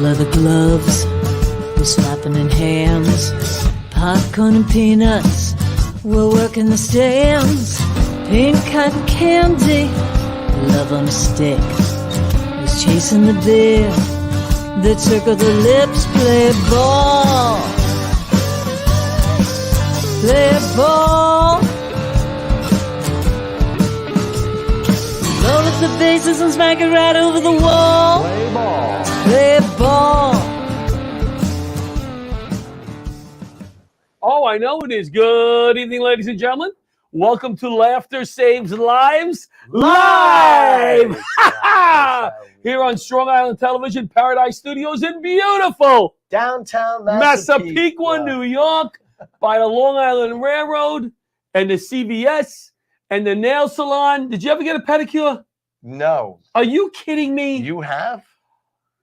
leather gloves were slapping in hands. Popcorn and peanuts were working the stands. Pink cotton candy, love on a stick, was chasing the beer that circled the lips. Play ball, play ball. Roll up the bases and smack it right over the wall. Play ball. Play ball. Oh, I know it is. Good evening, ladies and gentlemen. Welcome to Laughter Saves Lives Live! Here on Strong Island Television, Paradise Studios in beautiful downtown Massapequa, New York, by the Long Island Railroad and the CVS and the nail salon. Did you ever get a pedicure? No. Are you kidding me? You have?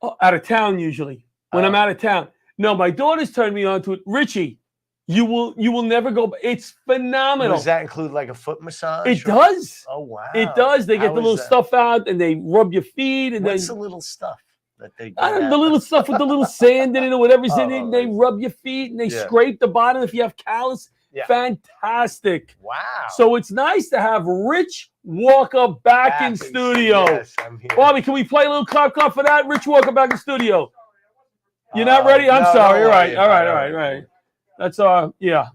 Oh, out of town usually. When I'm out of town. No, my daughter's turned me on to it. Richie, you will never go. It's phenomenal. Does that include like a foot massage? It does. Oh wow. It does. They get the little stuff out and they rub your feet and what's then the little stuff that they get the little stuff with the little sand in it or whatever's in it. They rub your feet and they scrape the bottom if you have callus. Yeah. Fantastic. Wow. So it's nice to have Rich Walker back in studio. Yes, I'm here. Bobby, can we play a little clap for that? Rich Walker back in studio. You're not ready? I'm sorry. All right. All right. That's yeah.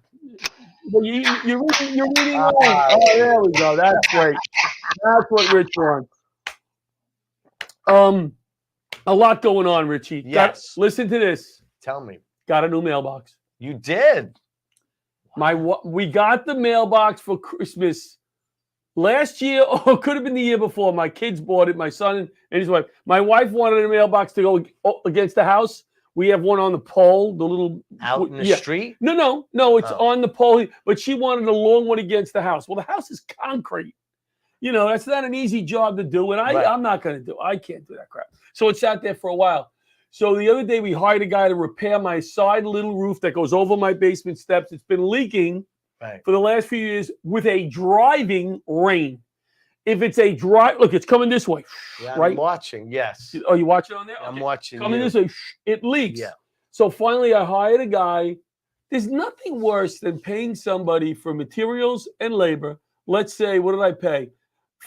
Well, you're reading wrong. Oh, there we go. That's great. That's what Rich wants. A lot going on, Richie. Yes. Listen to this. Tell me. Got a new mailbox. You did. We got the mailbox for Christmas last year, or it could have been the year before. My kids bought it, my son and his wife. My wife wanted a mailbox to go against the house. We have one on the pole, the little out in the street. No, it's on the pole. But she wanted a long one against the house. Well, the house is concrete. You know, that's not an easy job to do, and I'm not going to do. I can't do that crap. So it sat there for a while. So the other day we hired a guy to repair my side little roof that goes over my basement steps. It's been leaking for the last few years with a driving rain. If it's a look, it's coming this way. Yeah, right? I'm watching. Yes. Oh, you watching on there? Okay. I'm watching. Coming this way, it leaks. Yeah. So finally, I hired a guy. There's nothing worse than paying somebody for materials and labor. Let's say, what did I pay?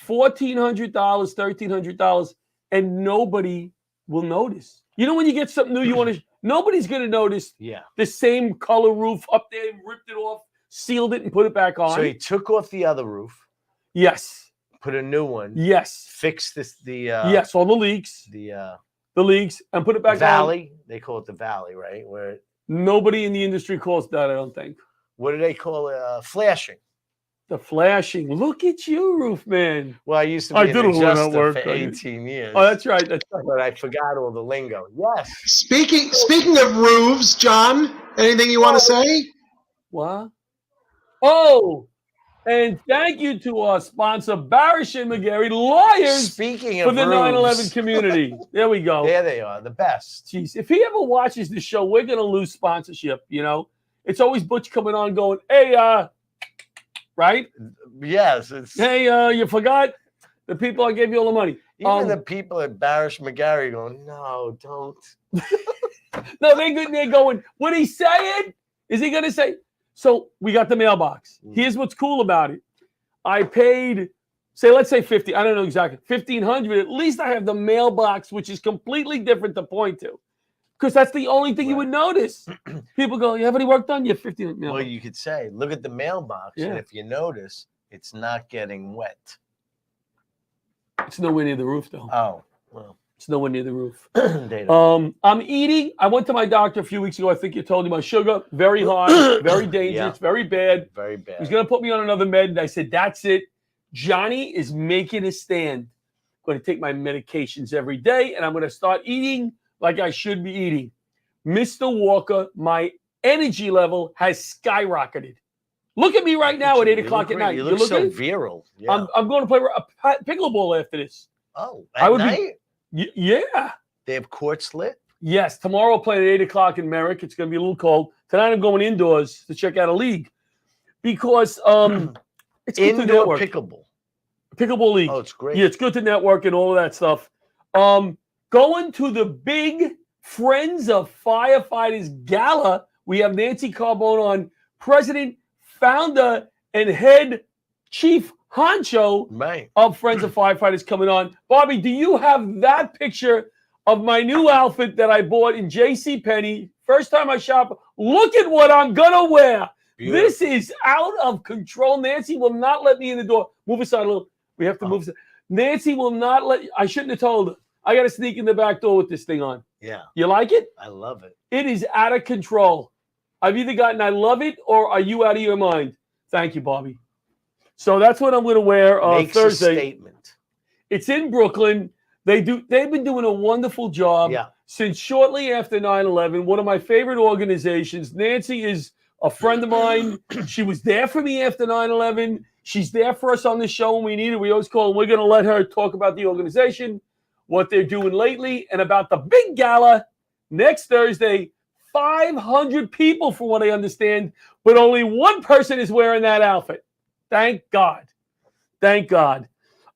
$1,400, $1,300, and nobody will notice. You know when you get something new, you want to. Nobody's going to notice. Yeah. The same color roof up there, ripped it off, sealed it, and put it back on. So he took off the other roof. Yes. Put a new one. Yes. Fix yes, all the leaks. The leaks and put it back valley. on. They call it the valley, right? Where nobody in the industry calls that, I don't think. What do they call it? Flashing. The flashing. Look at you, roof man. Well, I used to be an adjuster for 18 years. Oh, that's right. That's right. But I forgot all the lingo. Yes. Speaking of roofs, John, anything you want to say? What? Oh, and thank you to our sponsor, Barasch and McGarry, lawyers for the 9/11 community. There we go. There they are, the best. Jeez, if he ever watches the show, we're going to lose sponsorship, you know? It's always Butch coming on going, hey, right? Yes. Hey, you forgot the people I gave you all the money. Even the people at Barasch McGarry going, no, don't. No, they're going, what he saying? Is he going to say? So we got the mailbox. Here's what's cool about it. I paid, let's say 50. I don't know exactly. 1,500. At least I have the mailbox, which is completely different to point to. Because that's the only thing you would notice. People go, you have any work done? You have 15 mailbox. Well, you could say, look at the mailbox. And if you notice, it's not getting wet. It's nowhere near the roof, though. Oh, well. It's nowhere near the roof. I'm eating. I went to my doctor a few weeks ago. I think you told me my sugar, very high, very dangerous, very bad. Very bad. He's going to put me on another med. And I said, that's it. Johnny is making a stand. I'm going to take my medications every day, and I'm going to start eating like I should be eating. Mr. Walker, my energy level has skyrocketed. Look at me right now at 8 o'clock at night. You look so virile. Yeah. I'm going to play pickleball after this. Oh, at night? Yeah. They have courts lit? Yes. Tomorrow I'll play at 8 o'clock in Merrick. It's going to be a little cold. Tonight I'm going indoors to check out a league because it's good to network. Pickleball league. Oh, it's great. Yeah, it's good to network and all of that stuff. Going to the big Friends of Firefighters Gala. We have Nancy Carbone on, president, founder, and head chief honcho of Friends of Firefighters coming on. Bobby, do you have that picture of my new outfit that I bought in JCPenney? First time I shop. Look at what I'm going to wear. Beautiful. This is out of control. Nancy will not let me in the door. Move aside a little. We have to move aside. Nancy will not let I shouldn't have told her. I got to sneak in the back door with this thing on. Yeah. You like it? I love it. It is out of control. I've either gotten I love it or are you out of your mind? Thank you, Bobby. So that's what I'm going to wear Makes Thursday. A statement. It's in Brooklyn. They've been doing a wonderful job since shortly after 9/11. One of my favorite organizations. Nancy is a friend of mine. She was there for me after 9/11. She's there for us on the show when we need it. We always call her. We're going to let her talk about the organization, what they're doing lately, and about the big gala next Thursday. 500 people, from what I understand, but only one person is wearing that outfit. Thank God. Thank God.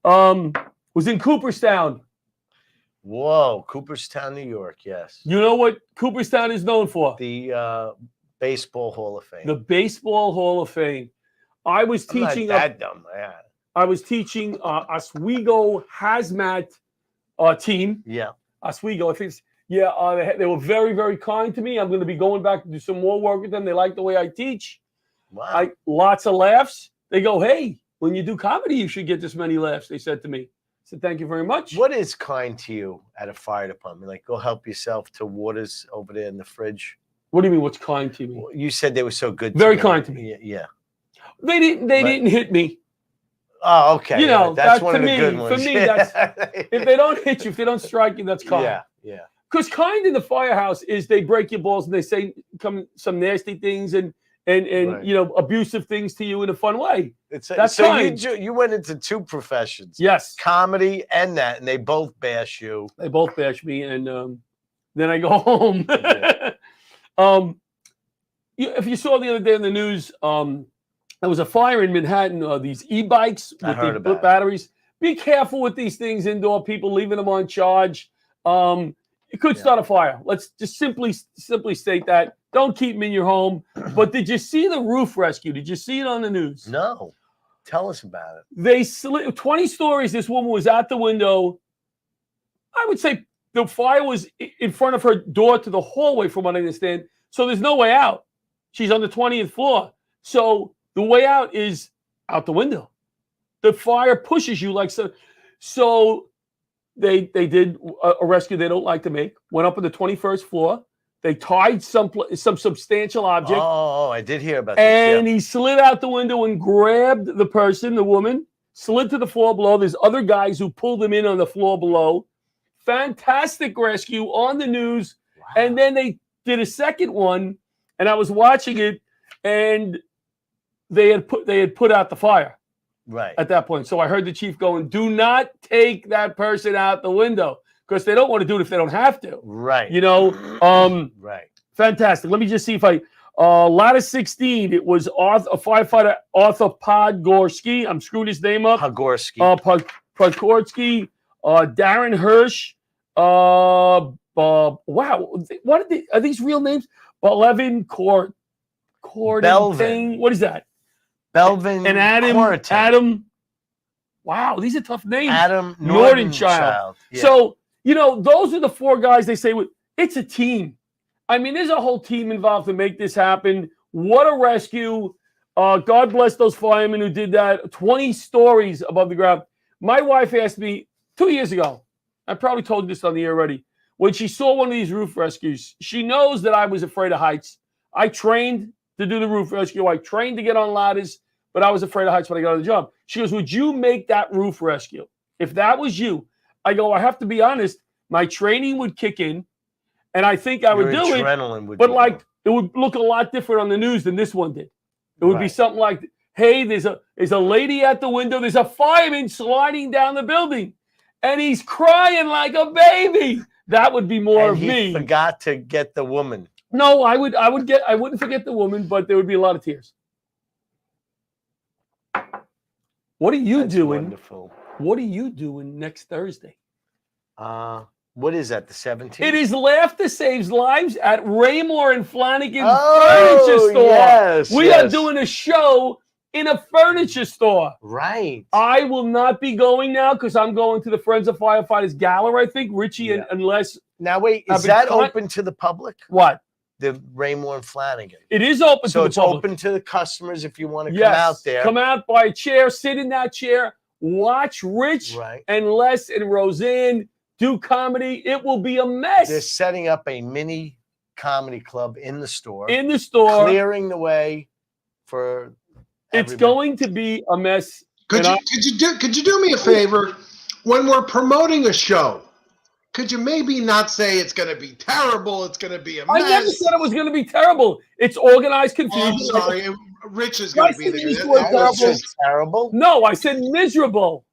Was in Cooperstown. Whoa, Cooperstown, New York, yes. You know what Cooperstown is known for? The Baseball Hall of Fame. The Baseball Hall of Fame. I was teaching. Not that dumb, yeah. I was teaching Oswego hazmat team. Yeah. Oswego, I think. They were very, very kind to me. I'm going to be going back to do some more work with them. They like the way I teach. Wow. Lots of laughs. They go, hey, when you do comedy, you should get this many laughs. They said to me. I said, thank you very much. What is kind to you at a fire department? Like, go help yourself to water's over there in the fridge. What do you mean? What's kind to me? You said they were so good. Very kind to me. Yeah. They didn't hit me. Oh, okay. You know, that's one of the good ones. For me, that's if they don't hit you, if they don't strike you, that's kind. Yeah. Because kind in the firehouse is they break your balls and they say some nasty things and abusive things to you in a fun way. That's kind. You went into two professions. Yes. Comedy and that, and they both bash you. They both bash me, and then I go home. If you saw the other day in the news, there was a fire in Manhattan. These e-bikes with the batteries. Be careful with these things indoor. People leaving them on charge. It could start a fire. Let's just simply state that. Don't keep them in your home. But did you see the roof rescue? Did you see it on the news? No. Tell us about it. They slid 20 stories. This woman was at the window. I would say the fire was in front of her door to the hallway, from what I understand. So there's no way out. She's on the 20th floor. So the way out is out the window. The fire pushes you like so. So they did a rescue they don't like to make. Went up on the 21st floor. They tied some substantial object. Oh, I did hear about this. And he slid out the window and grabbed the person, the woman, slid to the floor below. There's other guys who pulled him in on the floor below. Fantastic rescue on the news. Wow. And then they did a second one, and I was watching it, and they had put out the fire. Right. At that point. So I heard the chief going, do not take that person out the window, because they don't want to do it if they don't have to. Right. You know? Right. Fantastic. Let me just see if I ladder 16, it was firefighter Arthur Podgorski. I'm screwing his name up. Podgorski. Podgorski, Darren Hirsch. Wow. What are these real names? Belevin Court. Belvin. What is that? Belvin and Adam. Wow, these are tough names. Adam Nordenchild. Yeah. So, those are the four guys they say, it's a team. I mean, there's a whole team involved to make this happen. What a rescue. God bless those firemen who did that. 20 stories above the ground. My wife asked me 2 years ago, I probably told you this on the air already, when she saw one of these roof rescues, she knows that I was afraid of heights. I trained to do the roof rescue. I trained to get on ladders, but I was afraid of heights when I got on the job. She goes, would you make that roof rescue? If that was you, I go, I have to be honest, my training would kick in, and I think I would do it. But it would look a lot different on the news than this one did. It would be something like, hey, there's a lady at the window, there's a fireman sliding down the building, and he's crying like a baby. That would be more of me. He forgot to get the woman. No, I wouldn't forget the woman, but there would be a lot of tears. What are you doing? Wonderful. What are you doing next Thursday? What is that? The 17th? It is Laughter Saves Lives at Raymore and Flanagan's Oh, Furniture Store. yes, We are doing a show in a furniture store. Right. I will not be going now because I'm going to the Friends of Firefighters Gala, I think. Richie, unless... Now, wait, is that open to the public? What? The Raymore and Flanagan. It is open to the public. So it's open to the customers if you want to come out there. Come out, buy a chair, sit in that chair, watch Rich and Les and Roseanne do comedy. It will be a mess. They're setting up a mini comedy club in the store. Clearing the way for It's going to be a mess. Could you do me a favor? When we're promoting a show, could you maybe not say it's going to be terrible, it's going to be a mess? I never said it was going to be terrible. It's organized confusion. Oh, I'm sorry. Rich is going to be there. That's terrible. No, I said miserable.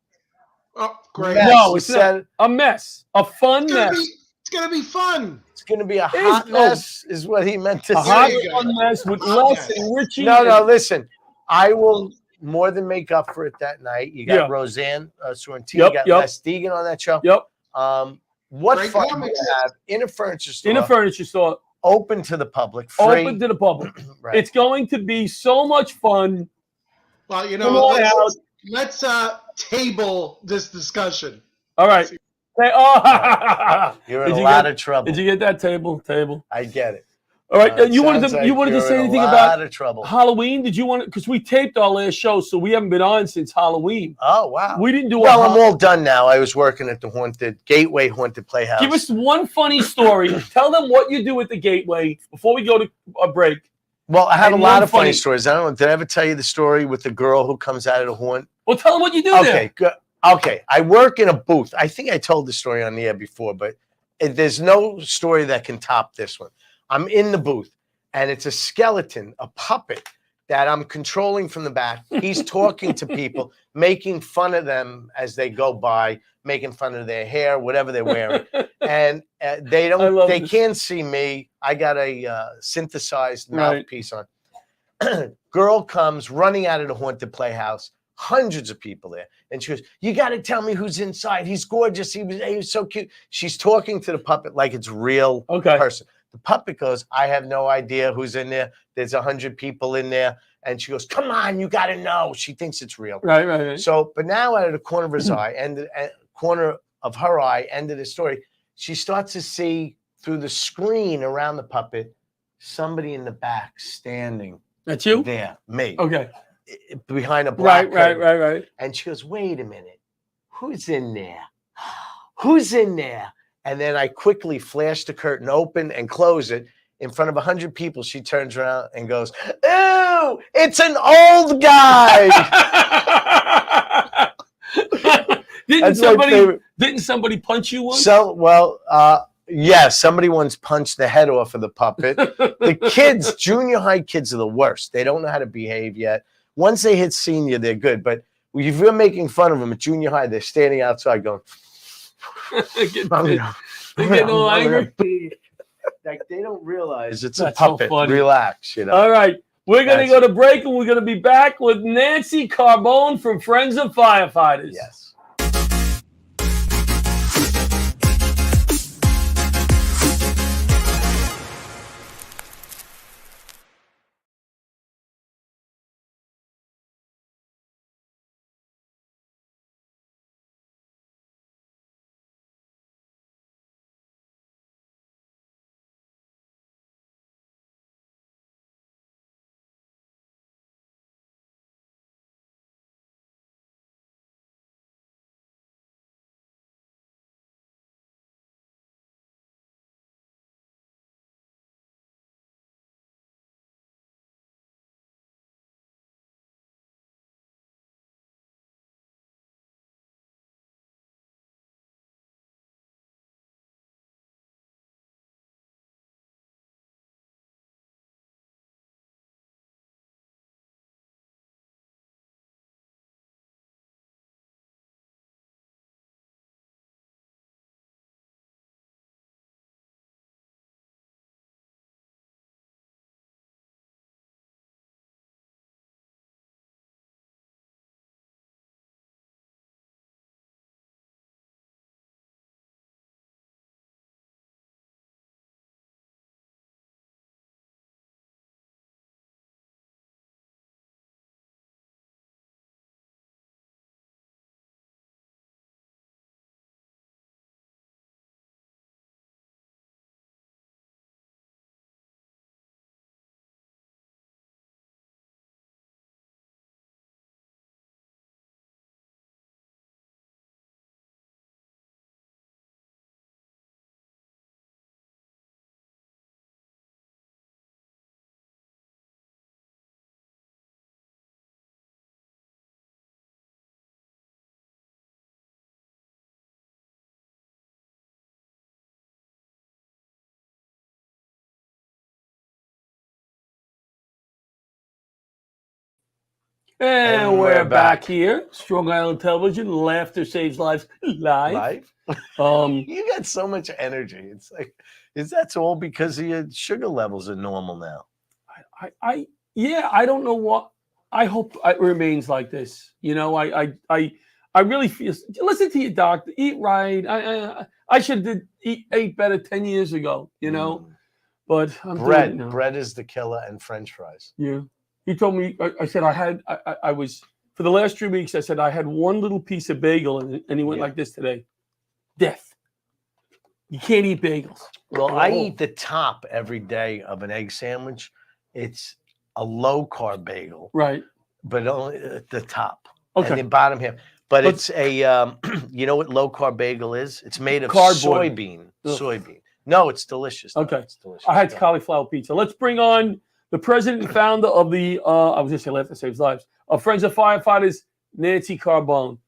Oh, great. No, it's not a mess. A fun mess. It's going to be fun. It's going to be a hot mess, is what he meant to say. A hot, fun mess with Les and Richie. No, listen. I will more than make up for it that night. You got Roseanne Sorrentino. You got Les Deegan on that show. What Great fun comics. we have in a furniture store. In a furniture store. Open to the public. Free. Open to the public. It's going to be so much fun. Well, you know, let's table this discussion. All right. You're in a lot of trouble. Did you get that table? I get it. All right. You wanted to say anything about trouble. Halloween? Did you want to? Because we taped our last show, so we haven't been on since Halloween. Oh, wow. We didn't do Well, I'm all done now. I was working at the Gateway Haunted Playhouse. Give us one funny story. Tell them what you do at the Gateway before we go to a break. Well, I have a lot of funny stories. I don't know. Did I ever tell you the story with the girl who comes out of the haunt? Well, tell them what you do there. Good. Okay. I work in a booth. I think I told the story on the air before, but there's no story that can top this one. I'm in the booth, and it's a skeleton, a puppet that I'm controlling from the back. He's talking to people, making fun of them as they go by, making fun of their hair, whatever they're wearing. And they can't see me. I got a synthesized mouthpiece on. Girl comes running out of the haunted playhouse. Hundreds of people there. And she goes, you got to tell me who's inside. He's gorgeous. He was so cute. She's talking to the puppet like it's real person. The puppet goes, I have no idea who's in there. There's 100 people in there. And she goes, come on, you got to know. She thinks it's real. Right. So, but now out of the corner of his eye, and corner of her eye, end of the story, she starts to see through the screen around the puppet, somebody in the back standing. That's you? There, me. Okay. Behind a black curtain. Right. And she goes, wait a minute. Who's in there? Who's in there? And then I quickly flash the curtain open and close it. In front of 100 people, she turns around and goes, "Ew, it's an old guy." Didn't somebody punch you once? Yes, somebody once punched the head off of the puppet. The kids, junior high kids, are the worst. They don't know how to behave yet. Once they hit senior, they're good. But if you're making fun of them at junior high, they're standing outside going, They're getting all angry. Like they don't realize it's That's a puppet. so funny. Relax, you know. All right. We're going to go to break, and we're going to be back with Nancy Carbone from Friends of Firefighters. Yes. And we're back here. Strong Island Television, Laughter Saves Lives live. You got so much energy. It's like, is that all because of your sugar levels are normal now? I don't know what. I hope it remains like this. You know, I really feel. Listen to your doctor. Eat right. I should have ate better 10 years ago. You know, but I'm doing it now. Bread is the killer, and French fries. Yeah. He told me. I said I was for the last 3 weeks. I said I had one little piece of bagel, and he went like this today. Death. You can't eat bagels. Well, I eat the top every day of an egg sandwich. It's a low carb bagel, right? But only at the top, okay, and the bottom here. But it's a, you know what low carb bagel is? It's made of soybean. Soybean. No, it's delicious. Okay, it's delicious. I had cauliflower pizza. Let's bring on the president and founder of the, I was going to say Laughter Saves Lives, of Friends of Firefighters, Nancy Carbone.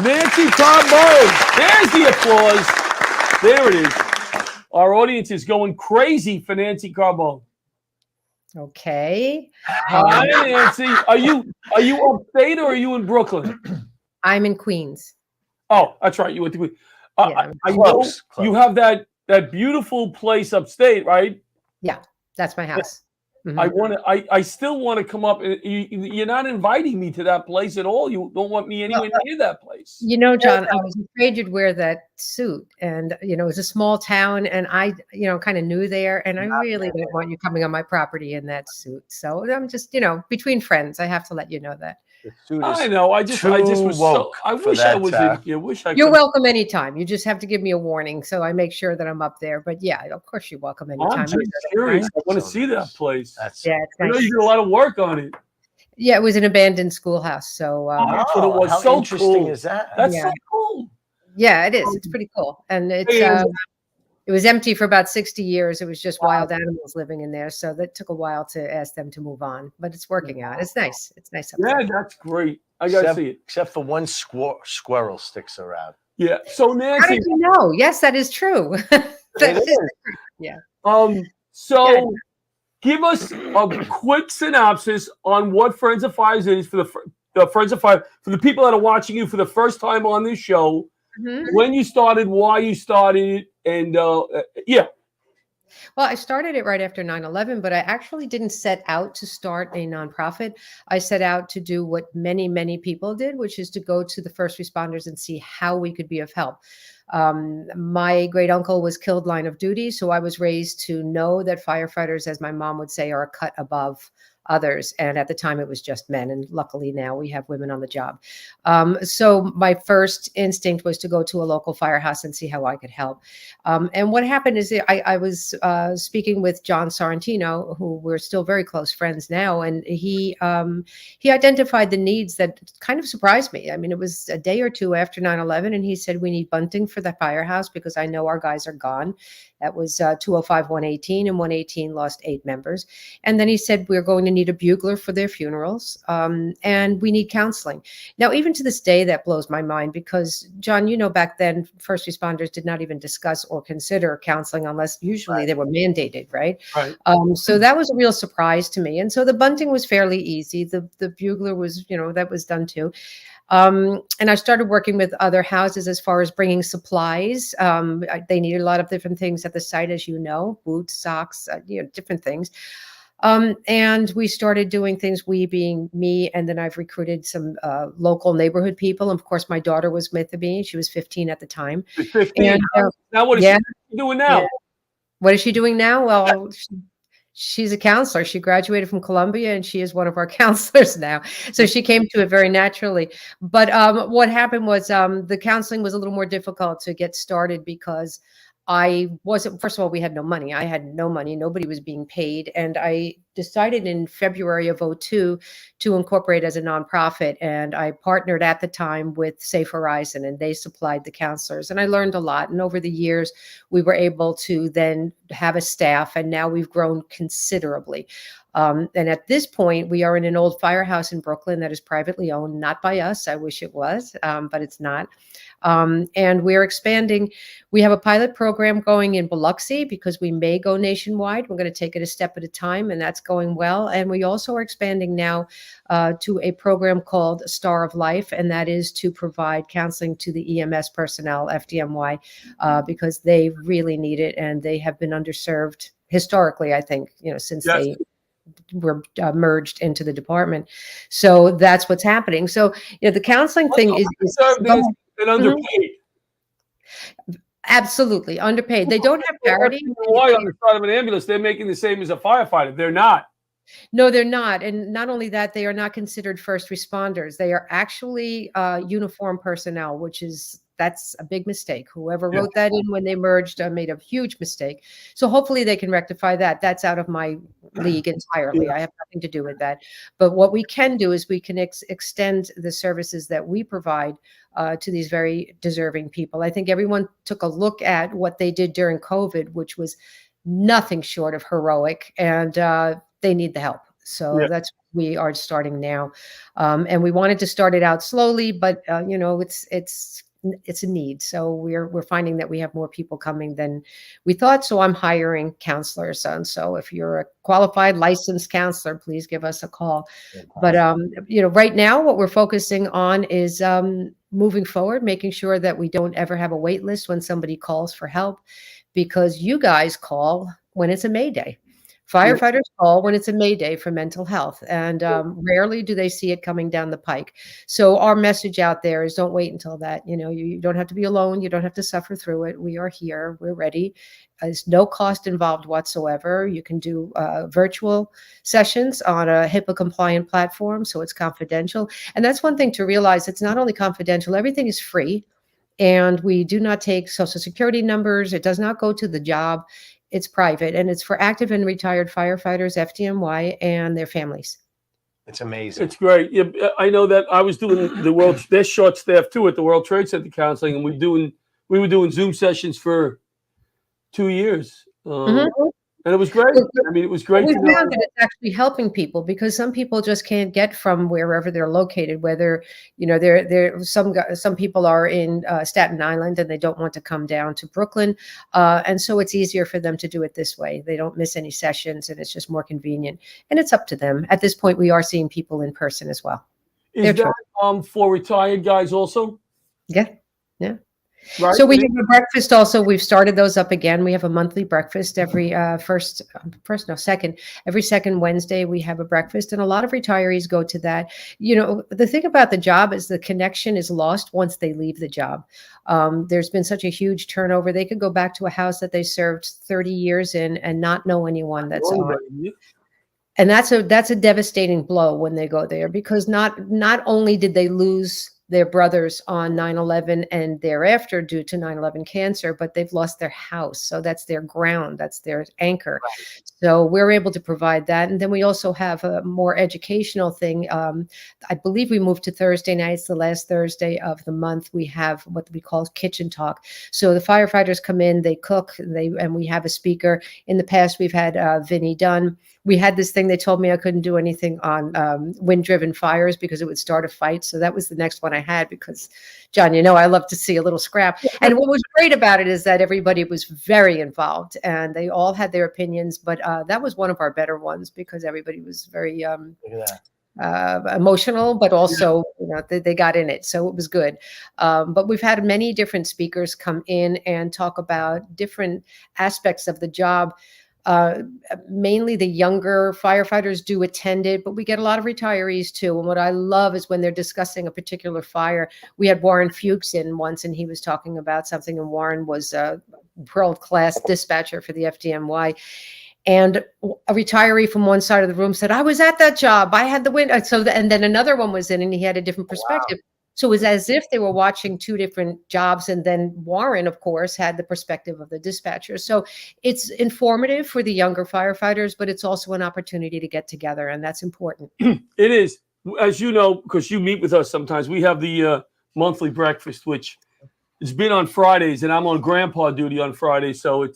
Nancy Carbone. There's the applause. There it is. Our audience is going crazy for Nancy Carbone. Okay. Hi, Nancy. Are you upstate or are you in Brooklyn? I'm in Queens. Oh, that's right. You went to Queens. Yeah, I know you have that beautiful place upstate, right? Yeah, that's my house. Mm-hmm. I still want to come up. You're not inviting me to that place at all. You don't want me anywhere near that place. You know, John, I was afraid you'd wear that suit, and you know, it was a small town, and I, kind of knew there, and I really didn't want you coming on my property in that suit. So I'm just, between friends, I have to let you know that. I know. I just was so. I wish I was in. You wish I. You're welcome anytime. You just have to give me a warning, so I make sure that I'm up there. But yeah, of course you're welcome anytime. I'm just curious. I want to see that place. Yeah, I know you did a lot of work on it. Yeah, it was an abandoned schoolhouse. So that's what it was. How so interesting cool. Is that? That's so cool. Yeah, it is. It's pretty cool, and it's. It was empty for about 60 years. It was just wild animals living in there. So that took a while to ask them to move on, but it's working out. It's nice. It's nice. Up there. That's great. I got to see it. Except for one squirrel sticks around. Yeah. So Nancy. How did you know? Yes, that is true. Yeah. So give us a quick synopsis on what Friends of Fires is for the Friends of Fire, for the people that are watching you for the first time on this show. Mm-hmm. When you started, why you started, and yeah. Well, I started it right after 9/11, but I actually didn't set out to start a nonprofit. I set out to do what many, many people did, which is to go to the first responders and see how we could be of help. My great uncle was killed line of duty, so I was raised to know that firefighters, as my mom would say, are a cut above others. And at the time it was just men. And luckily now we have women on the job. So my first instinct was to go to a local firehouse and see how I could help. And what happened is I was speaking with John Sorrentino, who we're still very close friends now. And he identified the needs that kind of surprised me. I mean, it was a day or two after 9/11, and he said, we need bunting for the firehouse because I know our guys are gone. That was 205, 118, and 118 lost 8 members. And then he said, we're going to need a bugler for their funerals, and we need counseling. Now, even to this day, that blows my mind because, John, back then, first responders did not even discuss or consider counseling unless usually they were mandated, right? So that was a real surprise to me. And so the bunting was fairly easy. The bugler was, that was done too. And I started working with other houses as far as bringing supplies. They needed a lot of different things at the site, as you know, boots, socks, different things. And we started doing things, we being me, and then I've recruited some local neighborhood people. And of course, my daughter was with me. She was 15 at the time. 15. And, now what is she doing now? Yeah. What is she doing now? Well, she's a counselor. She graduated from Columbia and she is one of our counselors now. So she came to it very naturally. But what happened was the counseling was a little more difficult to get started because I wasn't, first of all, we had no money. I had no money. Nobody was being paid. And I decided in February of 2002 to incorporate as a nonprofit. And I partnered at the time with Safe Horizon, and they supplied the counselors. And I learned a lot. And over the years, we were able to then have a staff, and now we've grown considerably. And at this point, we are in an old firehouse in Brooklyn that is privately owned, not by us. I wish it was, but it's not. And we're expanding. We have a pilot program going in Biloxi because we may go nationwide. We're going to take it a step at a time, and that's going well. And we also are expanding now to a program called Star of Life, and that is to provide counseling to the EMS personnel, FDMY, because they really need it, and they have been underserved historically, I think, since they were merged into the department. So that's what's happening. So the counseling thing is and underpaid. Absolutely underpaid. They don't have parity. Why on the side of an ambulance? They're making the same as a firefighter. They're not. No, they're not. And not only that, they are not considered first responders. They are actually uniform personnel, that's a big mistake. Whoever wrote that in when they merged made a huge mistake. So hopefully they can rectify that. That's out of my league entirely. I have nothing to do with that. But what we can do is we can extend the services that we provide to these very deserving people. I think everyone took a look at what they did during COVID, which was nothing short of heroic, and they need the help. So that's what we are starting now. And we wanted to start it out slowly, but it's a need. So we're finding that we have more people coming than we thought. So I'm hiring counselors. And so if you're a qualified licensed counselor, please give us a call. But right now what we're focusing on is moving forward, making sure that we don't ever have a wait list when somebody calls for help, because you guys call when it's a Mayday. Firefighters call when it's a Mayday for mental health, and rarely do they see it coming down the pike. So our message out there is don't wait until that. You don't have to be alone. You don't have to suffer through it. We are here. We're ready. There's no cost involved whatsoever. You can do virtual sessions on a HIPAA compliant platform, so it's confidential. And that's one thing to realize. It's not only confidential, everything is free. And we do not take social security numbers. It does not go to the job. It's private, and it's for active and retired firefighters, FDMY, and their families. It's amazing. It's great. Yeah, I know that I was doing they're short staffed too at the World Trade Center counseling, and we were doing Zoom sessions for 2 years. And it was great. I mean, it was great. We found that it's actually helping people, because some people just can't get from wherever they're located. Whether some people are in Staten Island and they don't want to come down to Brooklyn, and so it's easier for them to do it this way. They don't miss any sessions, and it's just more convenient. And it's up to them. At this point, we are seeing people in person as well. Is that for retired guys also? Yeah. Right. So we have a breakfast also. We've started those up again. We have a monthly breakfast every every second Wednesday we have a breakfast, and a lot of retirees go to that. The thing about the job is the connection is lost once they leave the job. There's been such a huge turnover. They could go back to a house that they served 30 years in and not know anyone that's on. And that's a devastating blow when they go there, because not only did they lose their brothers on 9/11 and thereafter due to 9/11 cancer, but they've lost their house. So that's their ground, that's their anchor. Right. So we're able to provide that. And then we also have a more educational thing. I believe we moved to Thursday nights, the last Thursday of the month. We have what we call kitchen talk. So the firefighters come in, they cook, and we have a speaker. In the past, we've had Vinnie Dunn. We had this thing, they told me I couldn't do anything on wind-driven fires because it would start a fight. So that was the next one I had, because, John, I love to see a little scrap. And what was great about it is that everybody was very involved, and they all had their opinions. But that was one of our better ones, because everybody was very emotional, but also they got in it. So it was good. But we've had many different speakers come in and talk about different aspects of the job. Mainly the younger firefighters do attend it, but we get a lot of retirees too. And what I love is when they're discussing a particular fire. We had Warren Fuchs in once, and he was talking about something, and Warren was a world-class dispatcher for the FDMY. And a retiree from one side of the room said, "I was at that job. I had the wind." And then another one was in, and he had a different perspective. Wow. So it was as if they were watching two different jobs. And then Warren, of course, had the perspective of the dispatcher. So it's informative for the younger firefighters, but it's also an opportunity to get together. And that's important. It is. As you know, because you meet with us sometimes, we have the monthly breakfast, which it's been on Fridays, and I'm on grandpa duty on Fridays. So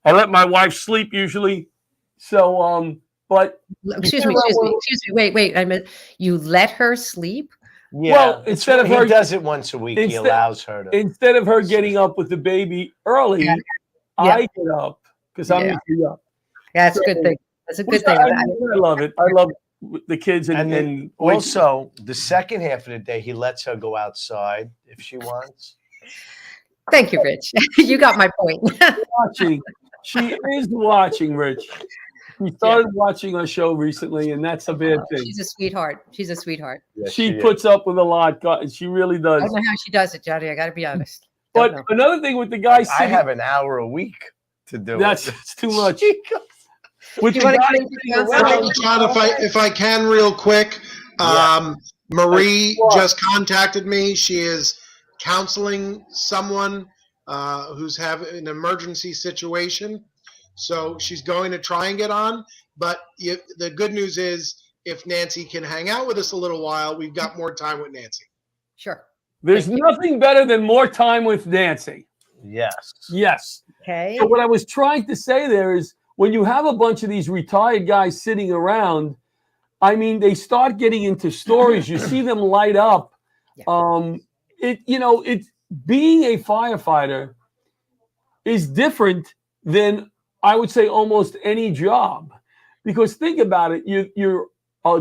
I let my wife sleep usually. So, but excuse me. Wait. I meant you let her sleep? Yeah. Well, instead of her, he does it once a week. He allows her to. Instead of her getting up with the baby early, I get up because I'm usually up. Yeah, that's a good thing. That's a good thing. I love it. I love the kids And and then also the second half of the day, he lets her go outside if she wants. Thank you, Rich. You got my point. watching. She is watching, Rich. She started watching our show recently, and that's a bad thing. She's a sweetheart. She's a sweetheart. Yes, She is. puts up with a lot. She really I does. don't know how she does it, Johnny. I got to be honest. But another thing with the guys, I have an hour a week to do that's it. too much. With You the wanna guys come sitting to around, John, if I can, real quick, Marie just contacted me. She is counseling someone who's having an emergency situation, so she's going to try and get on. But the good news is, if Nancy can hang out with us a little while, we've got more time with Nancy. Sure. there's nothing better than more time with Nancy. Yes. Yes. Okay. So what I was trying to say there is, when you have a bunch of these retired guys sitting around, I mean, they start getting into stories. You see them light up. Yeah. It's being a firefighter is different than, I would say, almost any job, because think about it. You're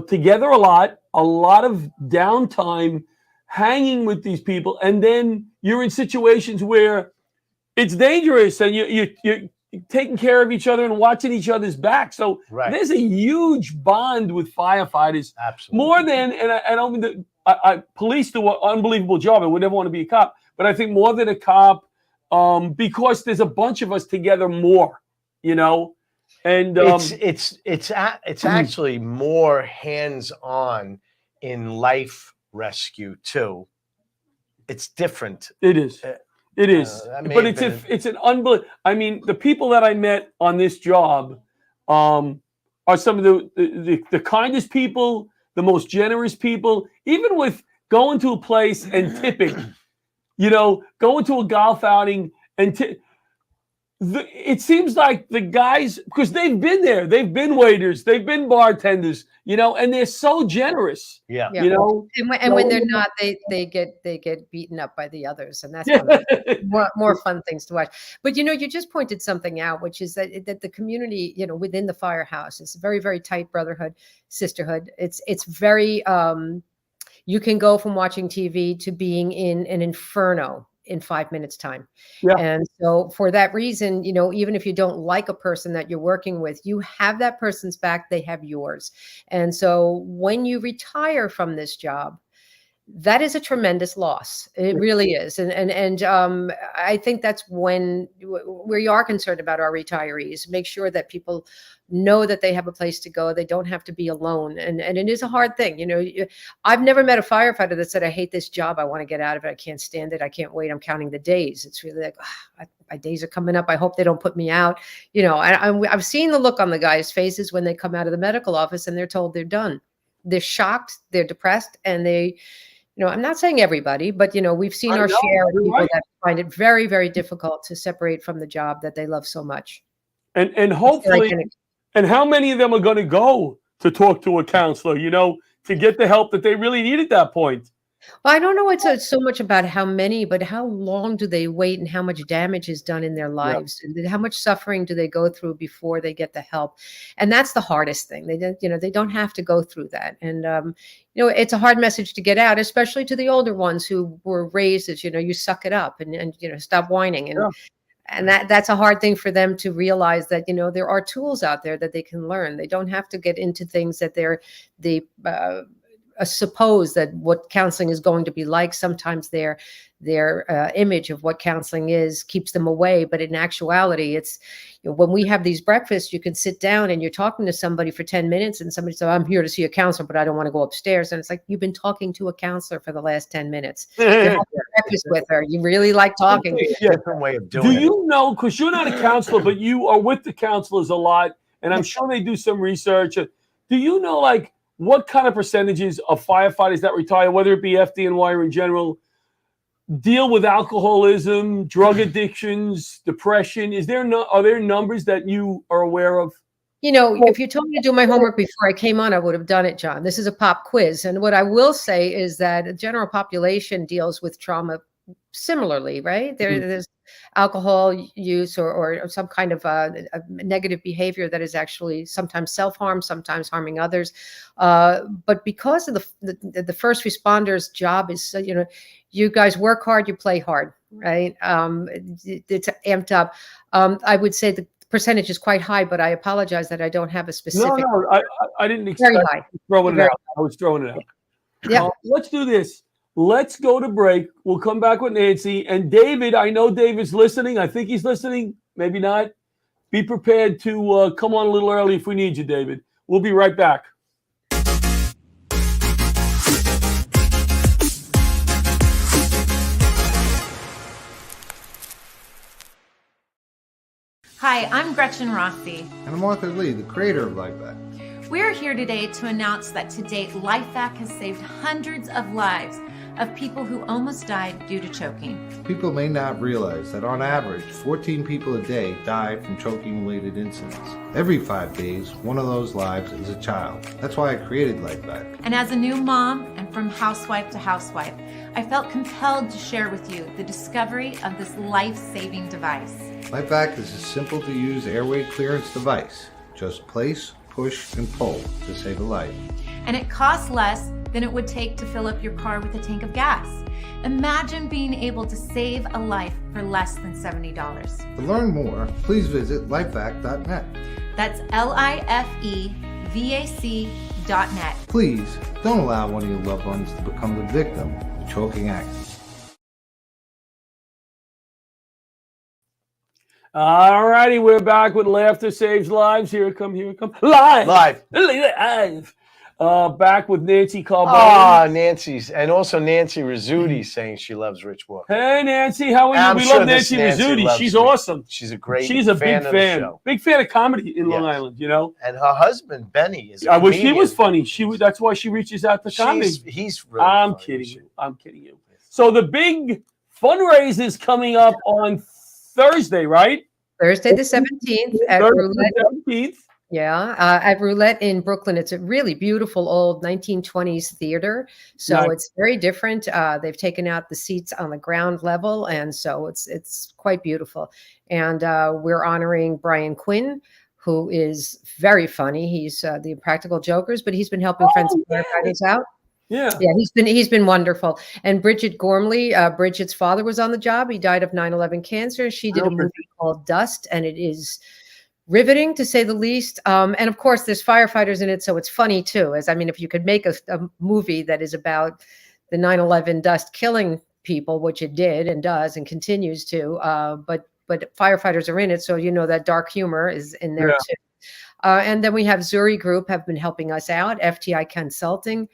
together a lot of downtime, hanging with these people, and then you're in situations where it's dangerous, and you're taking care of each other and watching each other's back. So there's a huge bond with firefighters. Absolutely. More than, and I don't mean that police do an unbelievable job. I would never want to be a cop, but I think more than a cop, because there's a bunch of us together more, and it's actually more hands-on in life rescue too. It's different. It is. It is, but it's an unbelievable. I mean, the people that I met on this job are some of the kindest people, the most generous people. Even with going to a place and tipping, going to a golf outing and it seems like the guys, because they've been there, they've been waiters, they've been bartenders, and they're so generous. Yeah. And when they're not, they get beaten up by the others, and that's one of the more fun things to watch. But you just pointed something out, which is that the community, within the firehouse, is a very, very tight brotherhood, sisterhood. It's very you can go from watching TV to being in an inferno in 5 minutes time. Yeah. And so for that reason, even if you don't like a person that you're working with, you have that person's back, they have yours. And so when you retire from this job, that is a tremendous loss. It really is. And I think that's when we are concerned about our retirees. Make sure that people know that they have a place to go. They don't have to be alone. And it is a hard thing. I've never met a firefighter that said, I hate this job. I want to get out of it. I can't stand it. I can't wait. I'm counting the days. It's really like, my days are coming up. I hope they don't put me out. I've seen the look on the guys' faces when they come out of the medical office and they're told they're done. They're shocked. They're depressed. And they, I'm not saying everybody, but, we've seen our share of people that find it very, very difficult to separate from the job that they love so much. And hopefully, and how many of them are going to go to talk to a counselor, to get the help that they really need at that point? Well, I don't know it's so much about how many, but how long do they wait and how much damage is done in their lives and how much suffering do they go through before they get the help? And that's the hardest thing. They don't have to go through that. And, it's a hard message to get out, especially to the older ones who were raised as, you suck it up and stop whining. And that's a hard thing for them to realize that, there are tools out there that they can learn. They don't have to get into things that they suppose that what counseling is going to be like. Sometimes their image of what counseling is keeps them away. But in actuality, it's when we have these breakfasts, you can sit down and you're talking to somebody for 10 minutes and somebody says, I'm here to see a counselor, but I don't want to go upstairs. And it's like, you've been talking to a counselor for the last 10 minutes. You're having breakfast with her. You really like talking. Different way of doing it. Do you know, because you're not a counselor, but you are with the counselors a lot, and I'm sure they do some research. Do you know, what kind of percentages of firefighters that retire, whether it be FDNY or in general, deal with alcoholism, drug addictions, depression? Are there numbers that you are aware of? If you told me to do my homework before I came on, I would have done it, John. This is a pop quiz. And what I will say is that the general population deals with trauma similarly, right? There's alcohol use or some kind of a negative behavior that is actually sometimes self-harm, sometimes harming others. But because of the first responders' job is, you guys work hard, you play hard, right? It's amped up. I would say the percentage is quite high, but I apologize that I don't have a specific. No, I didn't Very expect high. throwing it Very out. I was throwing it out. Yeah. Let's do this. Let's go to break. We'll come back with Nancy and David. I know David's listening. I think he's listening. Maybe not. Be prepared to come on a little early if we need you, David. We'll be right back. Hi, I'm Gretchen Rossi. And I'm Arthur Lee, the creator of LifeVac. We're here today to announce that to date, LifeVac has saved hundreds of lives of people who almost died due to choking. People may not realize that on average, 14 people a day die from choking-related incidents. Every 5 days, one of those lives is a child. That's why I created LifeVac. And as a new mom and from housewife to housewife, I felt compelled to share with you the discovery of this life-saving device. LifeVac is a simple-to-use airway clearance device. Just place, push, and pull to save a life. And it costs less than it would take to fill up your car with a tank of gas. Imagine being able to save a life for less than $70. To learn more, please visit lifevac.net. That's LIFEVAC.net. Please don't allow one of your loved ones to become the victim of choking accidents. All righty, we're back with Laughter Saves Lives. Here it come. Live. Back with Nancy Carbone. Nancy's. And also Nancy Rizzuti saying she loves Rich Walker. Hey, Nancy, how are you? I'm We sure love this Nancy Rizzuti. loves She's me. awesome. She's a great She's a fan big of the fan. show. Big fan of comedy in Long Yes. Island, you know? And her husband, Benny, is a I wish he comedian. was funny. That's why she reaches out to comedy. He's really I'm funny. kidding you. I'm kidding you. So the big fundraiser is coming up on Thursday, right? Thursday the 17th at Thursday Roulette. the 17th. Yeah, at Roulette in Brooklyn. It's a really beautiful old 1920s theater. So Nice. it's very different. They've taken out the seats on the ground level, and so it's quite beautiful. And we're honoring Brian Quinn, who is very funny. He's the Impractical Jokers, but he's been helping Friends and Firefighters out. Yeah. Yeah, he's been wonderful. And Bridget Gormley, Bridget's father was on the job. He died of 9/11 cancer. She did a movie called Dust, and it is riveting to say the least. And of course, there's firefighters in it, so it's funny too. If you could make a movie that is about the 9/11 dust killing people, which it did and does and continues to, but firefighters are in it, so that dark humor is in there too. And then we have Zuri Group have been helping us out, FTI Consulting.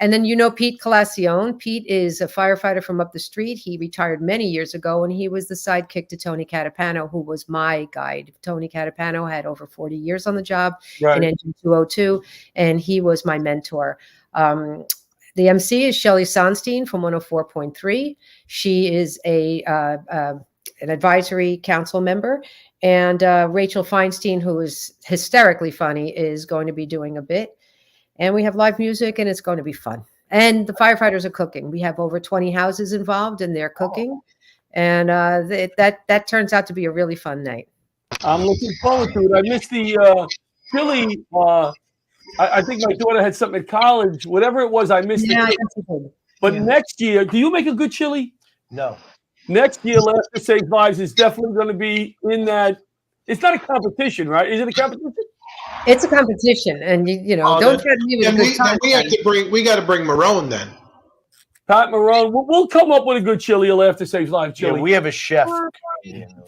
And then Pete Colacion. Pete is a firefighter from up the street. He retired many years ago, and he was the sidekick to Tony Catapano, who was my guide. Tony Catapano had over 40 years on the job in Engine 202, and he was my mentor. The MC is Shelley Sonstein from 104.3. She is an advisory council member. And Rachel Feinstein, who is hysterically funny, is going to be doing a bit. And we have live music, and it's going to be fun. And the firefighters are cooking. We have over 20 houses involved, and they're cooking. And that turns out to be a really fun night. I'm looking forward to it. I missed the chili. I think my daughter had something at college. Whatever it was, I missed it. But next year, do you make a good chili? No. Next year, Laughter Saves Lives is definitely going to be in that. It's not a competition, right? Is it a competition? It's a competition, and don't try to leave it a good time. We got to bring Marone then. Pat Marone, we'll come up with a good chili. Laughter Saves Lives chili. Yeah, we have a chef.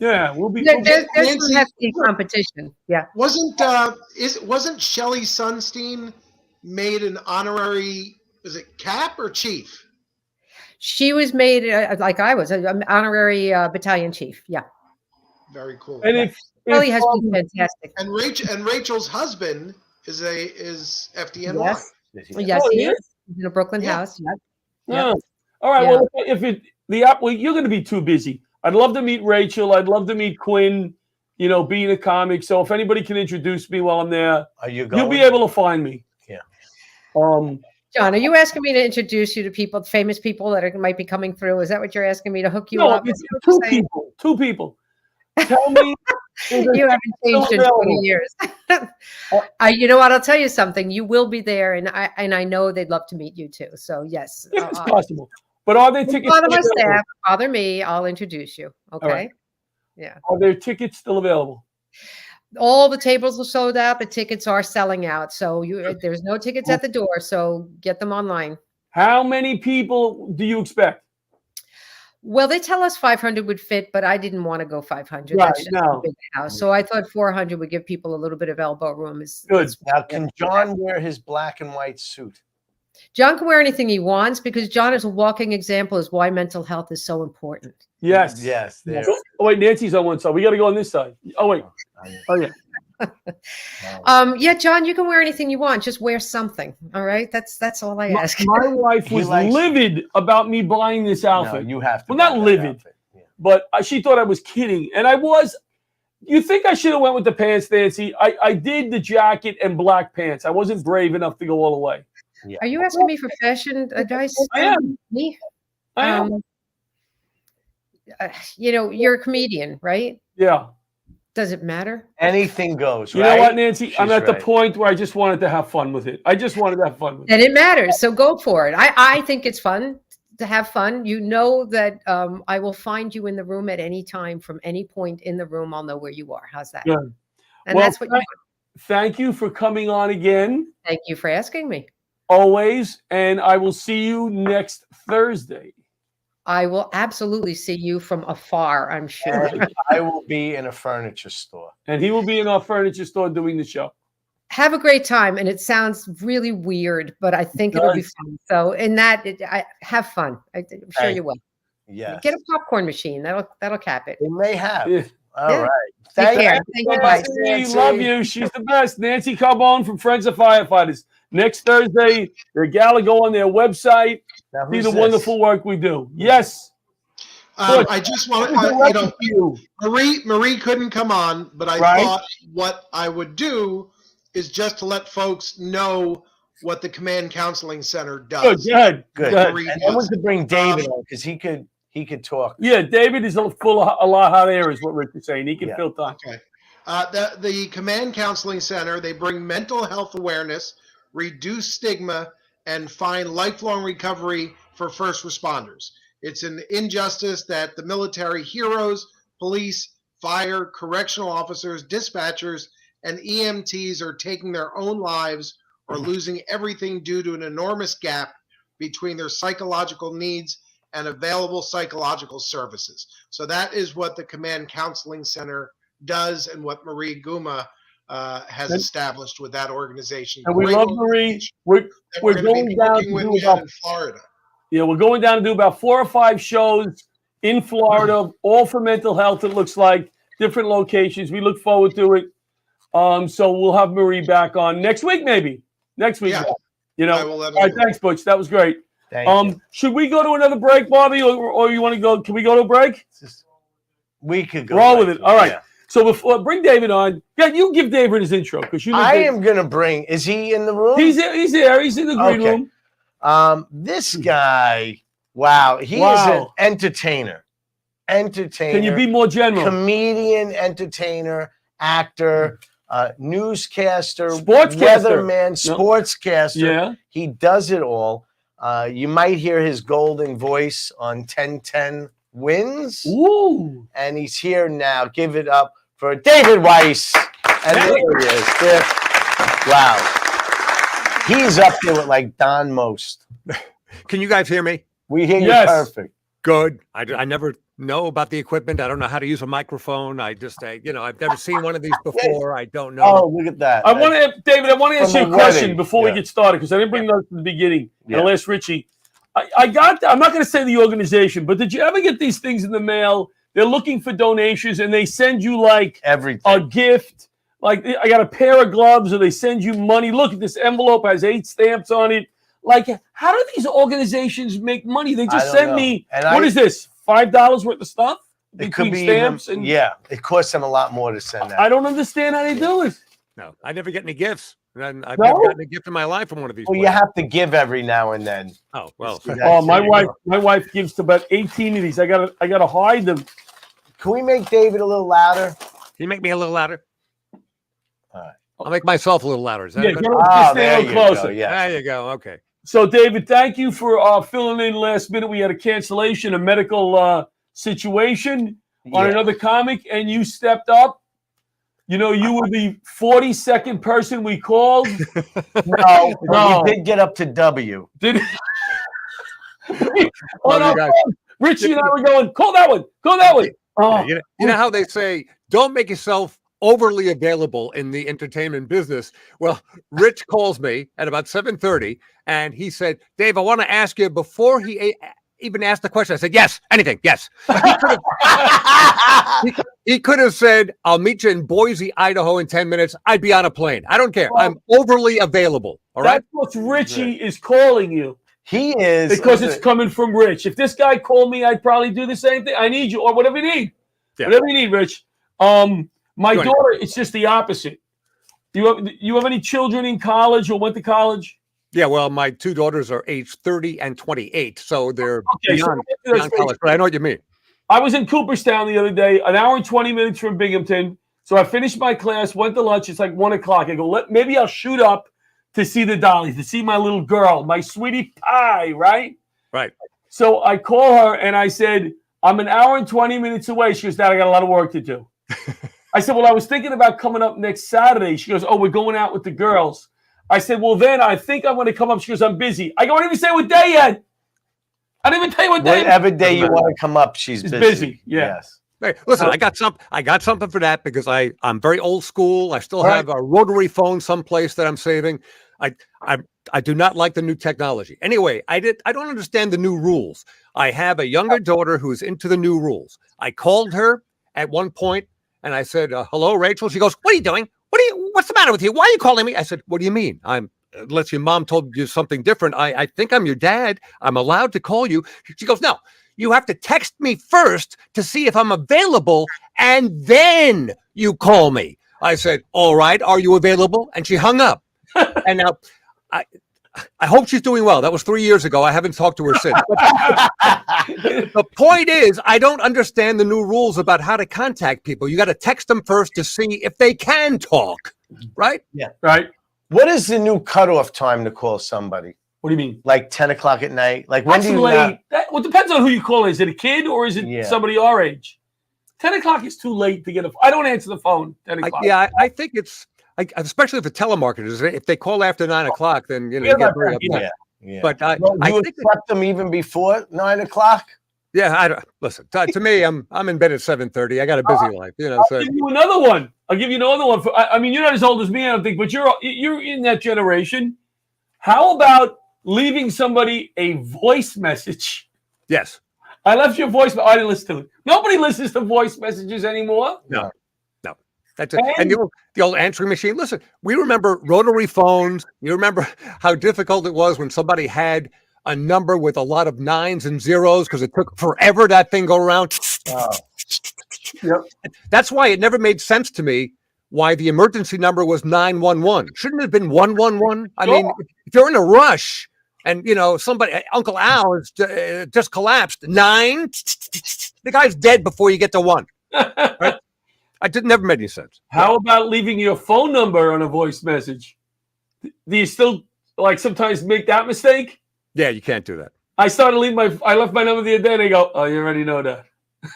Yeah, we'll be. There's some hefty competition. Yeah. Wasn't Shelley Sunstein made an honorary? Is it cap or chief? She was made like I was an honorary battalion chief. Yeah. Very cool. And if Shelley has been fantastic. And Rachel's husband is FDNY. Yes. Yes, he is. He's in a Brooklyn house. Yeah. All right. Well, you're going to be too busy. I'd love to meet Rachel. I'd love to meet Quinn. Being a comic. So if anybody can introduce me while I'm there, Are you going? you'll be able to find me. Yeah. John, are you asking me to introduce you to people, famous people that might be coming through? Is that what you're asking me to hook you No, up? it's Is that what you're saying? two people. Tell me. You haven't changed in 20 years. You know what? I'll tell you something. You will be there, and I know they'd love to meet you too. So yes, If it's possible. But are there tickets? bother my still available? staff, bother me. I'll introduce you. Okay. right. Yeah. Are there tickets still available? All the tables are sold out. The tickets are selling out. So there's no tickets at the door. So get them online. How many people do you expect? Well, they tell us 500 would fit, but I didn't want to go 500. Right, That's just no. a big house. So I thought 400 would give people a little bit of elbow room. Good. Now, can John wear his black and white suit? John can wear anything he wants because John is a walking example of why mental health is so important. Yes. Yes. There. Oh, wait, Nancy's on one side. We got to go on this side. Oh, wait. Oh, yeah. Yeah, John, you can wear anything you want. Just wear something. All right. That's all I ask. My wife was livid about me buying this outfit. No, you have to. Well, not buy that livid, outfit. Yeah. but she thought I was kidding. And I was. You think I should have went with the pants, Nancy? I did the jacket and black pants. I wasn't brave enough to go all the way. Yeah. Are you asking me for fashion advice? I am. Me? I am. You're a comedian, right? Yeah. Does it matter? Anything goes. You right? know what, Nancy? I'm She's at the right. point where I just wanted to have fun with it. I just wanted to have fun with it. Then it matters. So go for it. I think it's fun to have fun. You know that I will find you in the room at any time. From any point in the room, I'll know where you are. How's that? Good. And Well, that's what you want. Thank you for coming on again. Thank you for asking me. Always. And I will see you next Thursday. I will absolutely see you from afar, I'm sure. And I will be in a furniture store. And he will be in our furniture store doing the show. Have a great time. And it sounds really weird, but I think it'll be fun. So in that, have fun. I'm sure you will. Yes. Get a popcorn machine. That'll cap it. They may have. Yeah. All Yeah. right. Take care. you. Thank you, guys. Nancy, love you. She's the best. Nancy Carbone from Friends of Firefighters. Next Thursday, their gala, go on their website. Now, See who's the this? wonderful work we do. Yes. I just want to, Marie couldn't come on, but I thought what I would do is just to let folks know what the Command Counseling Center does. Good. Good. Marie And I want does. to bring David on because he could talk. Yeah, David is full of a lot of hot air, is what Rick is saying. He can fill time. Okay. The Command Counseling Center, they bring mental health awareness, reduce stigma, and find lifelong recovery for first responders. It's an injustice that the military heroes, police, fire, correctional officers, dispatchers, and EMTs are taking their own lives or losing everything due to an enormous gap between their psychological needs and available psychological services. So that is what the Command Counseling Center does and what Marie Guma has established with that organization. And we Great love Marie. organization We're that gonna going be down working to with do you about in Florida. we're going down to do about 4 or 5 shows in Florida, all for mental health. It looks like different locations. We look forward to it. So we'll have Marie back on next week, maybe next week. Yeah. You know. I will let All her right, know. thanks, Butch. That was great. Thank you. Should we go to another break, Bobby, or you want to go? Can we go to a break? We could go. Roll right with it. to All right. yeah. So before bring David on, yeah, you give David his intro because you. I am gonna bring. Is he in the room? He's there. He's there. He's in the green room. This guy. Wow, he is an entertainer. Can you be more general? Comedian, entertainer, actor, newscaster, Sportscaster. weatherman, sportscaster. Yeah. He does it all. You might hear his golden voice on 1010 Wins. Ooh. And he's here now. Give it up for David Weiss. And there he is. There. Wow. He's up there with like Don Most. Can you guys hear me? We hear Yes. you perfect. Good. I never know about the equipment. I don't know how to use a microphone. I've never seen one of these before. I don't know. Oh, look at that. I want to, David. I want to ask you a From a question wedding. before we Yeah. get started because I didn't bring those at the beginning. Yeah. And I'll ask Richie. I got. I'm not going to say the organization, but did you ever get these things in the mail? They're looking for donations, and they send you like Everything. a gift. Like I got a pair of gloves, or they send you money. Look at this envelope; has 8 stamps on it. Like, how do these organizations make money? They I just don't send know. me. And What is this? $5 worth of stuff It could between be stamps even, and yeah. It costs them a lot more to send that. I don't understand how they do it. No, I never get any gifts. And I've No? never gotten a gift in my life from one of these. Well, you places. have to give every now and then. Oh well. See, Oh, that's- my wife gives to about 18 of these. I gotta hide them. Can we make David a little louder? Can you make me a little louder? All right. I'll make myself a little louder. Is that Yeah, good? just Ah, stay a there little you closer. go. Yeah. There you go. Okay. So, David, thank you for filling in last minute. We had a cancellation, a medical situation on another comic, and you stepped up. You know, you were the 42nd person we called. No, No. we did get up to W. Did Love you guys. Richie and I were going, call that one. Call that one. Oh, You know how they say, don't make yourself overly available in the entertainment business. Well, Rich calls me at about 7:30, and he said, Dave, I want to ask you, before he even asked the question, I said, yes, anything, yes. He could have said, I'll meet you in Boise, Idaho in 10 minutes. I'd be on a plane. I don't care. I'm overly available. All right. that's what Richie is calling you. He is. Because it's coming from Rich. If this guy called me, I'd probably do the same thing. I need you, or whatever you need. Yeah. Whatever you need, Rich. My Go ahead. daughter, it's just the opposite. You have any children in college or went to college? Yeah, well, my two daughters are aged 30 and 28, so they're Okay, so beyond college, but I know what you mean. I was in Cooperstown the other day, an hour and 20 minutes from Binghamton. So I finished my class, went to lunch. It's like 1 o'clock. I go, maybe I'll shoot up to see the dollies, to see my little girl, my sweetie pie, right? Right. So I call her and I said, I'm an hour and 20 minutes away. She goes, Dad, I got a lot of work to do. I said, well, I was thinking about coming up next Saturday. She goes, oh, we're going out with the girls. I said, well, then I think I'm going to come up. She goes, I'm busy. I go, I didn't even say what day yet. I didn't even tell you what day. Whatever day you want to come up, she's busy. Yeah. Yes. Hey, listen, I got something for that because I'm very old school. I still have a rotary phone someplace that I'm saving. I do not like the new technology. Anyway, I don't understand the new rules. I have a younger daughter who's into the new rules. I called her at one point and I said, hello, Rachel. She goes, what are you doing? What's the matter with you? Why are you calling me? I said, what do you mean? Unless your mom told you something different. I think I'm your dad. I'm allowed to call you. She goes, no, you have to text me first to see if I'm available. And then you call me. I said, all right, are you available? And she hung up. And now I hope she's doing well. That was 3 years ago. I haven't talked to her since. The point is, I don't understand the new rules about how to contact people. You got to text them first to see if they can talk, right? Yeah. Right. What is the new cutoff time to call somebody? What do you mean? Like 10 o'clock at night? Like when That's do you late. Well, it depends on who you call. Is it a kid or is it somebody our age? 10 o'clock is too late to get I don't answer the phone. 10 o'clock. I think it's, especially if the telemarketers, if they call after 9 o'clock, then you get very upset. Yeah. But you I think accept them even before 9 o'clock? Yeah, I don't listen. To me, I'm in bed at 7:30. I got a busy life, So I'll give you another one. I mean, you're not as old as me, I don't think, but you're in that generation. How about leaving somebody a voice message? Yes. I left your voice, but I didn't listen to it. Nobody listens to voice messages anymore. No. That's it. And the old answering machine. Listen, we remember rotary phones. You remember how difficult it was when somebody had a number with a lot of nines and zeros because it took forever that thing go around. Yep. That's why it never made sense to me why the emergency number was 911. Shouldn't it have been 111? I mean, if you're in a rush and somebody, Uncle Al is just collapsed, 9, the guy's dead before you get to 1. Right? Never made any sense. How about leaving your phone number on a voice message? Do you still sometimes make that mistake? Yeah, you can't do that. I left my number the other day and they go, oh, you already know that.